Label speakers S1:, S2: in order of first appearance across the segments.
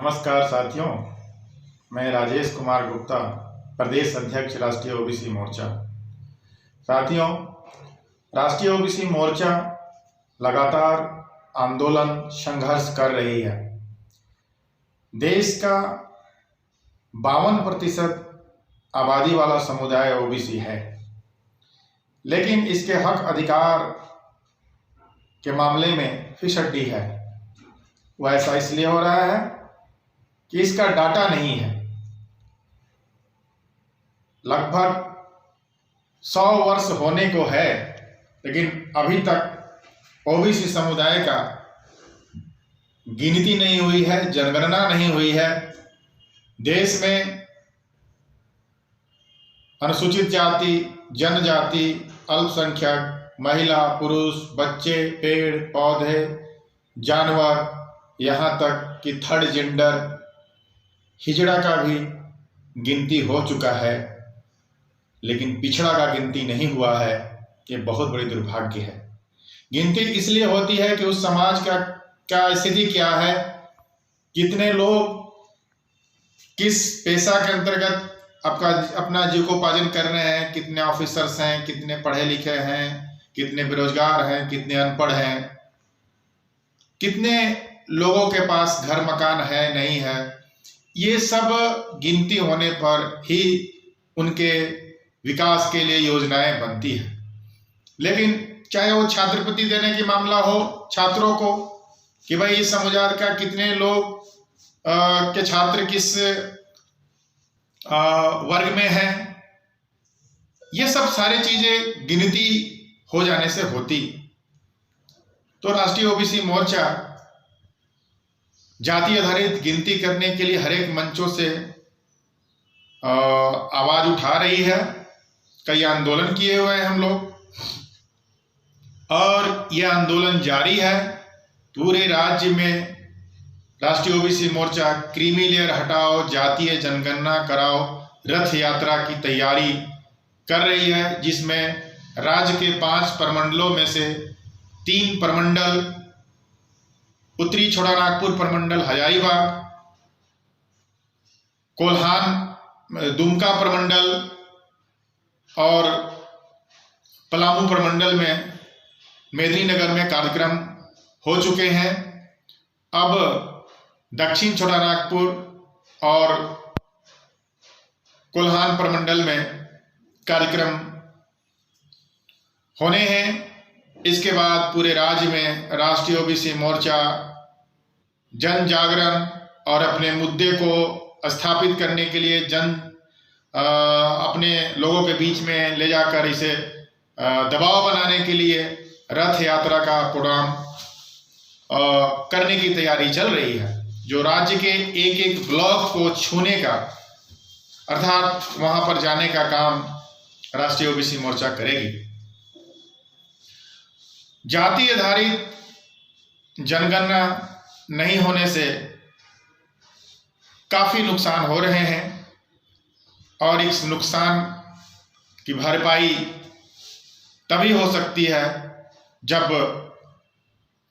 S1: नमस्कार साथियों, मैं राजेश कुमार गुप्ता, प्रदेश अध्यक्ष राष्ट्रीय ओबीसी मोर्चा। साथियों, राष्ट्रीय ओबीसी मोर्चा लगातार आंदोलन संघर्ष कर रही है। देश का 52% आबादी वाला समुदाय ओबीसी है, लेकिन इसके हक अधिकार के मामले में फिसड्डी है। वह ऐसा इसलिए हो रहा है कि इसका डाटा नहीं है। लगभग 100 वर्ष होने को है, लेकिन अभी तक ओबीसी समुदाय का गिनती नहीं हुई है, जनगणना नहीं हुई है। देश में अनुसूचित जाति, जनजाति, अल्पसंख्यक, महिला, पुरुष, बच्चे, पेड़ पौधे, जानवर, यहाँ तक कि थर्ड जेंडर, हिजड़ा का भी गिनती हो चुका है, लेकिन पिछड़ा का गिनती नहीं हुआ है। ये बहुत बड़ी दुर्भाग्य है। गिनती इसलिए होती है कि उस समाज का स्थिति क्या है, कितने लोग किस पेशा के अंतर्गत अपना जीविकोपार्जन कर रहे हैं, कितने ऑफिसर्स हैं, कितने पढ़े लिखे हैं, कितने बेरोजगार हैं, कितने अनपढ़ हैं, कितने लोगों के पास घर मकान है नहीं है। ये सब गिनती होने पर ही उनके विकास के लिए योजनाएं बनती है। लेकिन चाहे वो छात्रवृत्ति देने की मामला हो छात्रों को, कि भाई इस समुदाय का कितने लोग के छात्र किस वर्ग में हैं, ये सब सारी चीजें गिनती हो जाने से होती। तो राष्ट्रीय ओबीसी मोर्चा जाति आधारित गिनती करने के लिए हर एक मंचों से आवाज उठा रही है। कई आंदोलन किए हुए हैं हम लोग, और यह आंदोलन जारी है। पूरे राज्य में राष्ट्रीय ओबीसी मोर्चा क्रीमी लेयर हटाओ, जातीय जनगणना कराओ रथ यात्रा की तैयारी कर रही है, जिसमें राज्य के 5 प्रमंडलों में से 3 प्रमंडल, उत्तरी छोटानागपुर प्रमंडल हजारीबाग, कोल्हान दुमका प्रमंडल और पलामू प्रमंडल में मेदिनीनगर में कार्यक्रम हो चुके हैं। अब दक्षिण छोटानागपुर और कोल्हान प्रमंडल में कार्यक्रम होने हैं। इसके बाद पूरे राज्य में राष्ट्रीय ओबीसी मोर्चा जन जागरण और अपने मुद्दे को स्थापित करने के लिए अपने लोगों के बीच में ले जाकर इसे दबाव बनाने के लिए रथ यात्रा का प्रोग्राम करने की तैयारी चल रही है, जो राज्य के एक एक ब्लॉक को छूने का, अर्थात वहां पर जाने का काम राष्ट्रीय ओबीसी मोर्चा करेगी। जाति आधारित जनगणना नहीं होने से काफी नुकसान हो रहे हैं, और इस नुकसान की भरपाई तभी हो सकती है जब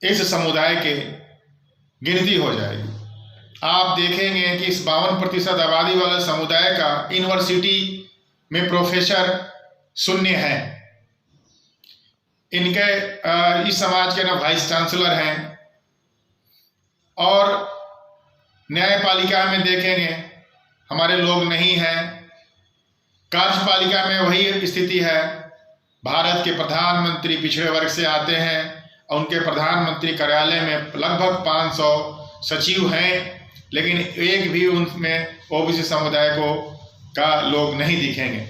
S1: इस समुदाय के गिनती हो जाएगी। आप देखेंगे कि इस 52% आबादी वाले समुदाय का यूनिवर्सिटी में प्रोफेसर शून्य है। इनके इस समाज के ना वाइस चांसलर हैं, और न्यायपालिका में देखेंगे हमारे लोग नहीं हैं। कार्यपालिका में वही स्थिति है। भारत के प्रधानमंत्री पिछड़े वर्ग से आते हैं, और उनके प्रधानमंत्री कार्यालय में लगभग 500 सचिव हैं, लेकिन एक भी उनमें ओबीसी समुदाय का लोग नहीं दिखेंगे।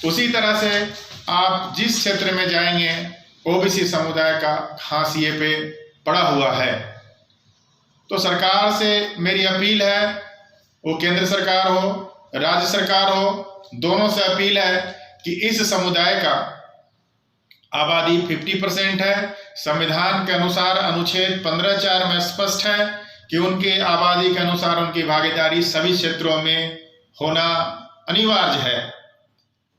S1: उसी तरह से आप जिस क्षेत्र में जाएंगे ओबीसी समुदाय का हाशिए पे पड़ा हुआ है। तो सरकार से मेरी अपील है, वो केंद्र सरकार हो राज्य सरकार हो, दोनों से अपील है कि इस समुदाय का आबादी 50% है। संविधान के अनुसार अनुच्छेद 15(4) में स्पष्ट है कि उनके आबादी के अनुसार उनकी भागीदारी सभी क्षेत्रों में होना अनिवार्य है,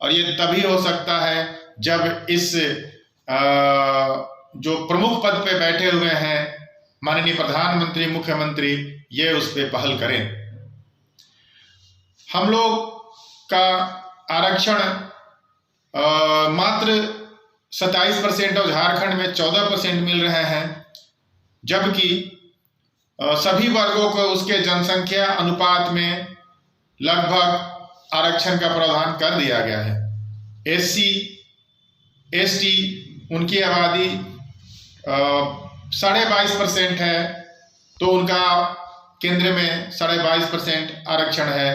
S1: और ये तभी हो सकता है जब इस जो प्रमुख पद पे बैठे हुए हैं माननीय प्रधानमंत्री, मुख्यमंत्री, ये उस पर पहल करें। हम लोग का आरक्षण मात्र 27% और झारखंड में 14% मिल रहे हैं, जबकि सभी वर्गों को उसके जनसंख्या अनुपात में लगभग आरक्षण का प्रावधान कर दिया गया है। SC ST उनकी आबादी 22.5% है, तो उनका केंद्र में 22.5% आरक्षण है।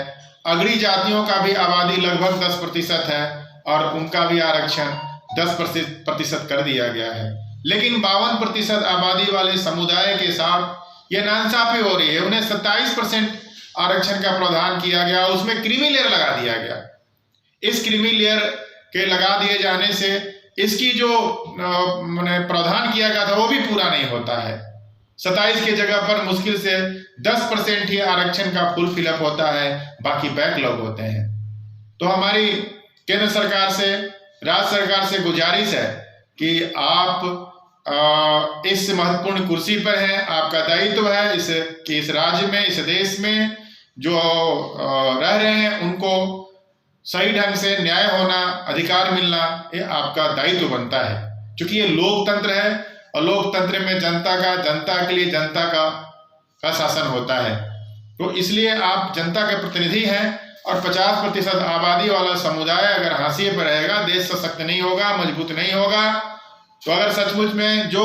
S1: अग्रणी जातियों का भी आबादी लगभग 10% है और उनका भी आरक्षण 10% कर दिया गया है। लेकिन 52% आबादी वाले समुदाय के साथ ये नाइंसाफी हो रही है। उन्हें 27% आरक्षण का प्रावधान किया गया, उसमें क्रीमी लेयर लगा दिया गया। इस क्रीमी लेयर के लगा दिए जाने से इसकी जो प्रावधान किया गया था वो भी पूरा नहीं होता है। 27 की जगह पर मुश्किल से 10% ही आरक्षण का फुल फिलअप होता है, बाकी बैकलॉग होते हैं। तो हमारी केंद्र सरकार से, राज्य सरकार से गुजारिश है कि आप इस महत्वपूर्ण कुर्सी पर हैं, आपका दायित्व है इस राज्य में, इस देश में जो रह रहे हैं उनको सही ढंग से न्याय होना, अधिकार मिलना, ये आपका दायित्व बनता है। क्योंकि ये लोकतंत्र है और लोकतंत्र में जनता के लिए जनता का शासन होता है। तो इसलिए आप जनता के प्रतिनिधि हैं और 50% आबादी वाला समुदाय अगर हाशिए पर रहेगा, देश सशक्त नहीं होगा, मजबूत नहीं होगा। तो अगर सचमुच में जो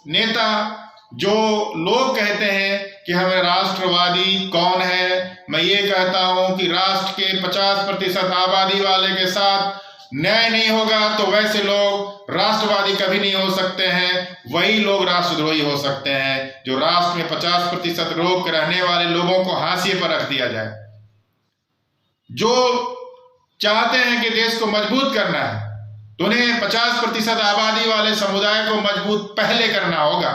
S1: नेता, जो लोग कहते हैं कि हमें राष्ट्रवादी कौन है, मैं ये कहता हूं कि राष्ट्र के 50% आबादी वाले के साथ न्याय नहीं होगा, तो वैसे लोग राष्ट्रवादी कभी नहीं हो सकते हैं। वही लोग राष्ट्रद्रोही हो सकते हैं जो राष्ट्र में 50% रोक रहने वाले लोगों को हाशिए पर रख दिया जाए। जो चाहते हैं कि देश को मजबूत करना है, तो उन्हें 50% आबादी वाले समुदाय को मजबूत पहले करना होगा,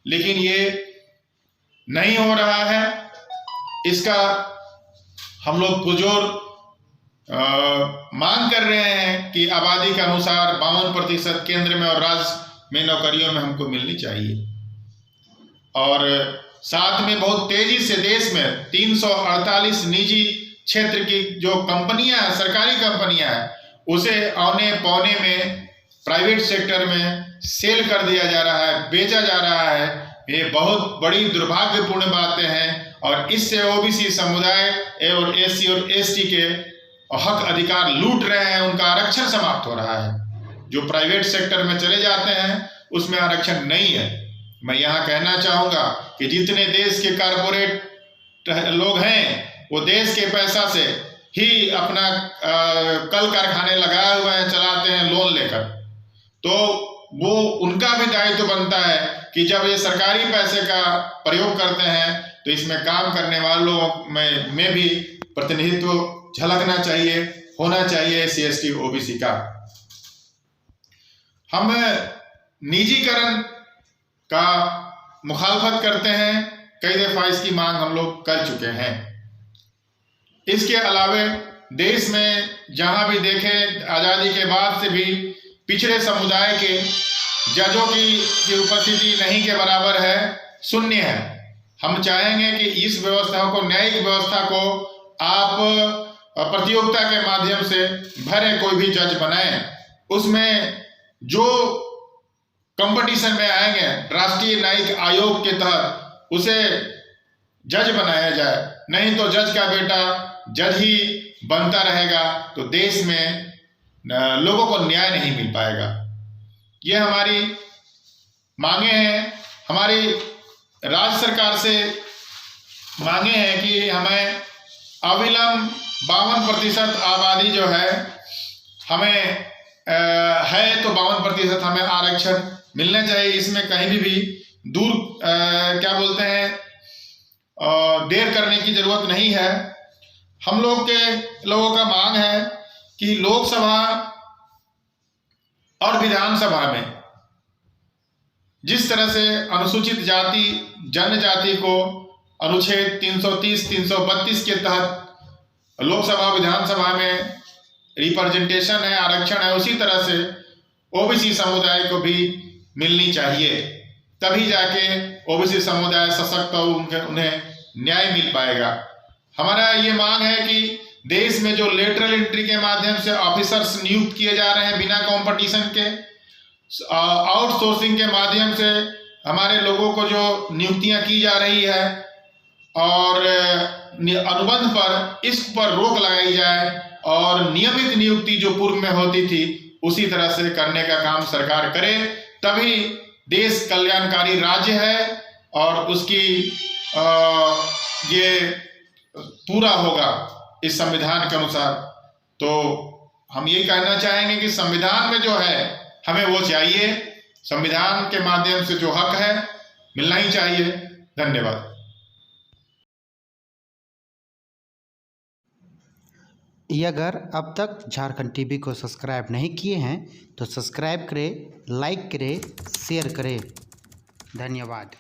S1: लेकिन ये नहीं हो रहा है। इसका हम लोग पुरजोर मांग कर रहे हैं कि आबादी के अनुसार 52% केंद्र में और राज्य में नौकरियों में हमको मिलनी चाहिए। और साथ में बहुत तेजी से देश में 348 निजी क्षेत्र की जो कंपनियां हैं, सरकारी कंपनियां हैं, उसे औने पौने में प्राइवेट सेक्टर में सेल कर दिया जा रहा है, बेचा जा रहा है। ये बहुत बड़ी दुर्भाग्यपूर्ण बातें हैं और इससे ओबीसी समुदाय और SC और ST के हक अधिकार लूट रहे हैं, उनका आरक्षण समाप्त हो रहा है। जो प्राइवेट सेक्टर में चले जाते हैं उसमें आरक्षण नहीं है। मैं यहाँ कहना चाहूँगा कि जितने देश के कारपोरेट लोग हैं वो देश के पैसा से ही अपना कल कारखाने लगाए हुए हैं, चलाते हैं लोन लेकर। तो वो उनका भी दायित्व बनता है कि जब ये सरकारी पैसे का प्रयोग करते हैं तो इसमें काम करने वालों में भी प्रतिनिधित्व झलकना चाहिए, होना चाहिए SC ST OBC का। हम निजीकरण का मुखालफत करते हैं, कई दफा इसकी मांग हम लोग कर चुके हैं। इसके अलावे देश में जहां भी देखें, आज़ादी के बाद से भी पिछड़े समुदाय के जजों की उपस्थिति नहीं के बराबर है, शून्य है। हम चाहेंगे कि इस व्यवस्था को, न्यायिक व्यवस्था को आप प्रतियोगिता के माध्यम से भरें, कोई भी जज बनाएं, उसमें जो कंपटीशन में आएंगे राष्ट्रीय न्यायिक आयोग के तहत उसे जज बनाया जाए। नहीं तो जज का बेटा जज ही बनता रहेगा तो देश में लोगों को न्याय नहीं मिल पाएगा। ये हमारी मांगे हैं, हमारी राज्य सरकार से मांगे हैं कि हमें अविलंब 52% आबादी जो है हमें है तो 52% हमें आरक्षण मिलना चाहिए। इसमें कहीं भी दूर क्या बोलते हैं देर करने की जरूरत नहीं है। हम लोगों का मांग है कि लोकसभा और विधानसभा में जिस तरह से अनुसूचित जाति जनजाति को अनुच्छेद 330, 332 के तहत लोकसभा विधानसभा में रिप्रेजेंटेशन है, आरक्षण है, उसी तरह से ओबीसी समुदाय को भी मिलनी चाहिए। तभी जाके ओबीसी समुदाय सशक्त और उन्हें न्याय मिल पाएगा। हमारा ये मांग है कि देश में जो लेटरल एंट्री के माध्यम से ऑफिसर्स नियुक्त किए जा रहे हैं बिना कंपटीशन के, आउटसोर्सिंग के माध्यम से हमारे लोगों को जो नियुक्तियां की जा रही है और अनुबंध पर इस पर रोक लगाई जाए और नियमित नियुक्ति जो पूर्व में होती थी उसी तरह से करने का काम सरकार करे, तभी देश कल्याणकारी राज्य है और उसकी ये पूरा होगा इस संविधान के अनुसार। तो हम यही कहना चाहेंगे कि संविधान में जो है हमें वो चाहिए, संविधान के माध्यम से जो हक है मिलना ही चाहिए। धन्यवाद।
S2: ये अगर अब तक झारखंड टीवी को सब्सक्राइब नहीं किए हैं तो सब्सक्राइब करें, लाइक करें, शेयर करें। धन्यवाद।